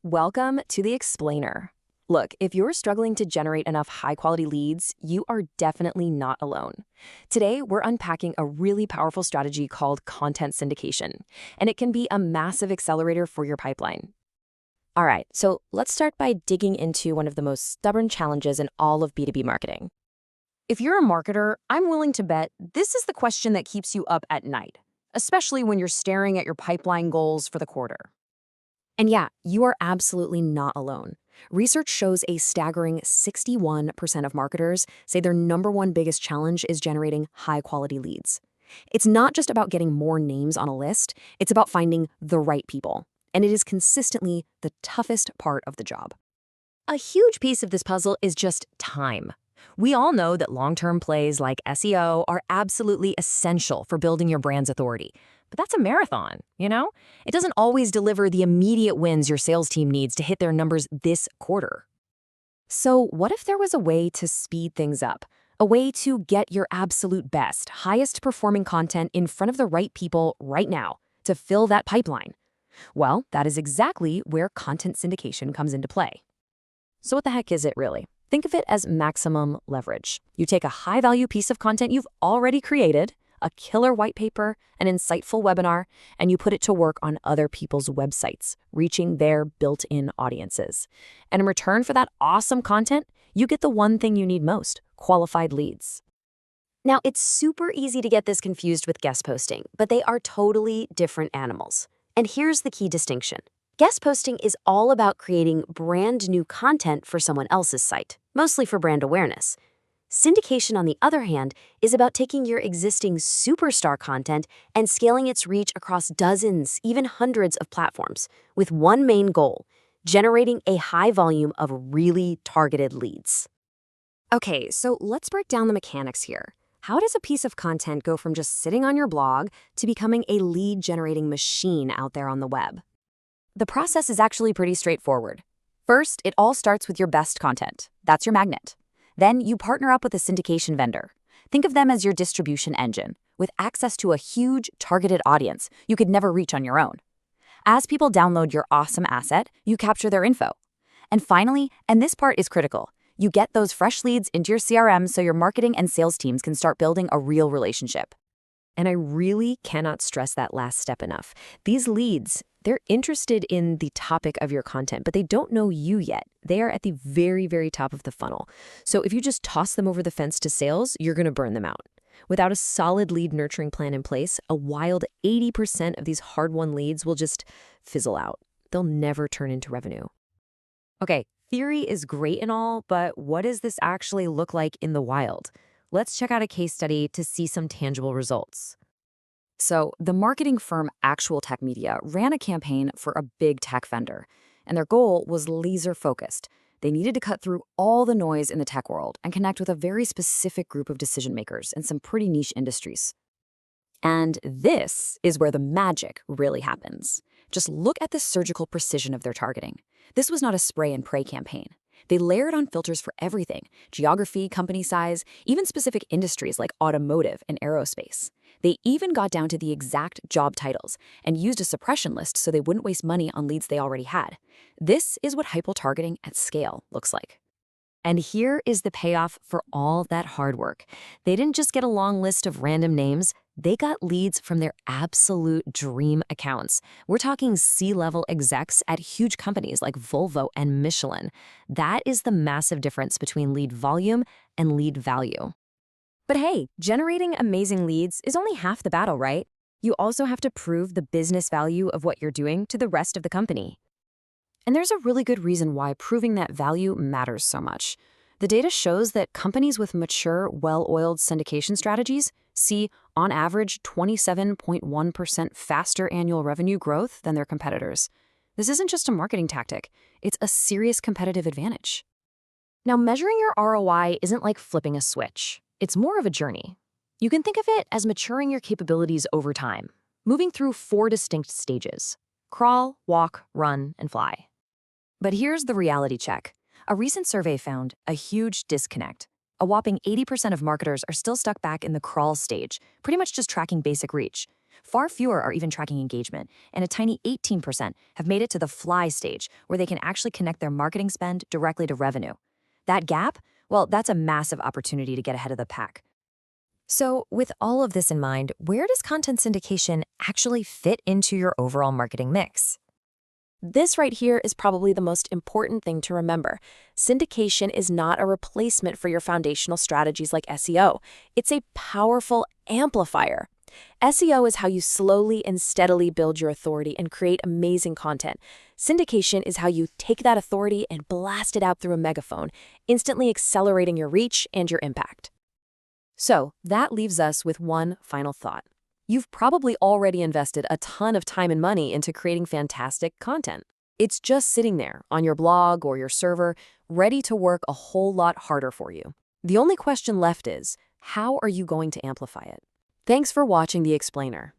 Welcome to the Explainer. Look, if you're struggling to generate enough high-quality leads, you are definitely not alone. Today, we're unpacking a really powerful strategy called content syndication, and it can be a massive accelerator for your pipeline. All right, so let's start by digging into one of the most stubborn challenges in all of B2B marketing. If you're a marketer, I'm willing to bet this is the question that keeps you up at night, especially when you're staring at your pipeline goals for the quarter. And yeah, you are absolutely not alone. Research shows a staggering 61% of marketers say their number one biggest challenge is generating high-quality leads. It's not just about getting more names on a list, it's about finding the right people. And it is consistently the toughest part of the job. A huge piece of this puzzle is just time. We all know that long-term plays like SEO are absolutely essential for building your brand's authority. But that's a marathon, you know? It doesn't always deliver the immediate wins your sales team needs to hit their numbers this quarter. So what if there was a way to speed things up? A way to get your absolute best, highest performing content in front of the right people right now to fill that pipeline? Well, that is exactly where content syndication comes into play. So what the heck is it really? Think of it as maximum leverage. You take a high-value piece of content you've already created, a killer white paper, an insightful webinar, and you put it to work on other people's websites, reaching their built-in audiences. And in return for that awesome content, you get the one thing you need most, qualified leads. Now, it's super easy to get this confused with guest posting, but they are totally different animals. And here's the key distinction. Guest posting is all about creating brand new content for someone else's site, mostly for brand awareness. Syndication, on the other hand, is about taking your existing superstar content and scaling its reach across dozens, even hundreds of platforms, with one main goal: generating a high volume of really targeted leads. Okay, so let's break down the mechanics here. How does a piece of content go from just sitting on your blog to becoming a lead-generating machine out there on the web? The process is actually pretty straightforward. First, it all starts with your best content. That's your magnet. Then you partner up with a syndication vendor. Think of them as your distribution engine, with access to a huge, targeted audience you could never reach on your own. As people download your awesome asset, you capture their info. And finally, and this part is critical, you get those fresh leads into your CRM so your marketing and sales teams can start building a real relationship. And I really cannot stress that last step enough. These leads, they're interested in the topic of your content, but they don't know you yet. They are at the very, very top of the funnel. So if you just toss them over the fence to sales, you're going to burn them out. Without a solid lead nurturing plan in place, a wild 80% of these hard-won leads will just fizzle out. They'll never turn into revenue. Okay, theory is great and all, but what does this actually look like in the wild? Let's check out a case study to see some tangible results. So, the marketing firm Actual Tech Media ran a campaign for a big tech vendor, and their goal was laser-focused. They needed to cut through all the noise in the tech world and connect with a very specific group of decision-makers in some pretty niche industries. And this is where the magic really happens. Just look at the surgical precision of their targeting. This was not a spray and pray campaign. They layered on filters for everything: geography, company size, even specific industries like automotive and aerospace. They even got down to the exact job titles and used a suppression list so they wouldn't waste money on leads they already had. This is what hyper-targeting at scale looks like. And here is the payoff for all that hard work. They didn't just get a long list of random names, they got leads from their absolute dream accounts. We're talking C-level execs at huge companies like Volvo and Michelin. That is the massive difference between lead volume and lead value. But hey, generating amazing leads is only half the battle, right? You also have to prove the business value of what you're doing to the rest of the company. And there's a really good reason why proving that value matters so much. The data shows that companies with mature, well-oiled syndication strategies see, on average, 27.1% faster annual revenue growth than their competitors. This isn't just a marketing tactic, it's a serious competitive advantage. Now, measuring your ROI isn't like flipping a switch. It's more of a journey. You can think of it as maturing your capabilities over time, moving through 4 distinct stages: crawl, walk, run, and fly. But here's the reality check. A recent survey found a huge disconnect. A whopping 80% of marketers are still stuck back in the crawl stage, pretty much just tracking basic reach. Far fewer are even tracking engagement, and a tiny 18% have made it to the fly stage, where they can actually connect their marketing spend directly to revenue. That gap? Well, that's a massive opportunity to get ahead of the pack. So, with all of this in mind, where does content syndication actually fit into your overall marketing mix? This right here is probably the most important thing to remember. Syndication is not a replacement for your foundational strategies like SEO. It's a powerful amplifier. SEO is how you slowly and steadily build your authority and create amazing content. Syndication is how you take that authority and blast it out through a megaphone, instantly accelerating your reach and your impact. So, that leaves us with one final thought. You've probably already invested a ton of time and money into creating fantastic content. It's just sitting there on your blog or your server, ready to work a whole lot harder for you. The only question left is, how are you going to amplify it? Thanks for watching The Explainer.